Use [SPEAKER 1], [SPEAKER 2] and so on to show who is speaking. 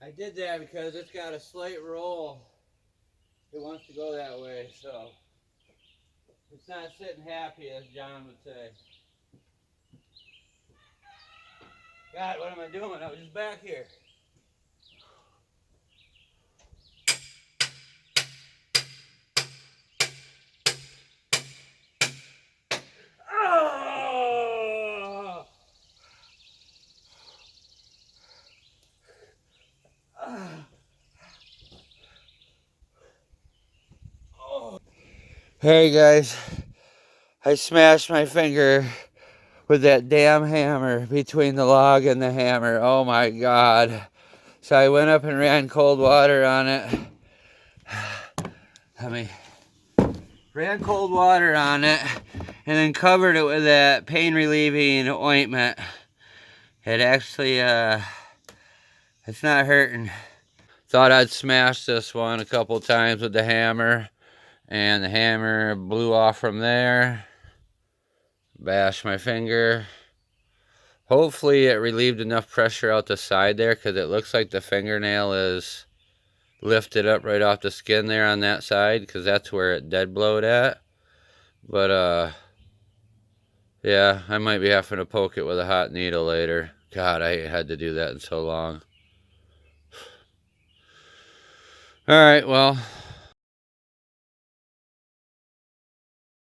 [SPEAKER 1] I did that because it's got a slight roll. It wants to go that way, so it's not sitting happy, as John would say. God, what am I doing? I was just back here. Oh! Oh. Hey guys, I smashed my finger with that damn hammer between the log and the hammer. Oh my God. So I went up and ran cold water on it. Ran cold water on it and then covered it with that pain relieving ointment. It actually, it's not hurting. Thought I'd smash this one a couple times with the hammer, and the hammer blew off from there. Bashed my finger. Hopefully it relieved enough pressure out the side there, because it looks like the fingernail is lifted up right off the skin there on that side, because that's where it dead blowed at. But yeah, I might be having to poke it with a hot needle later. God, I had to do that in so long. All right, well,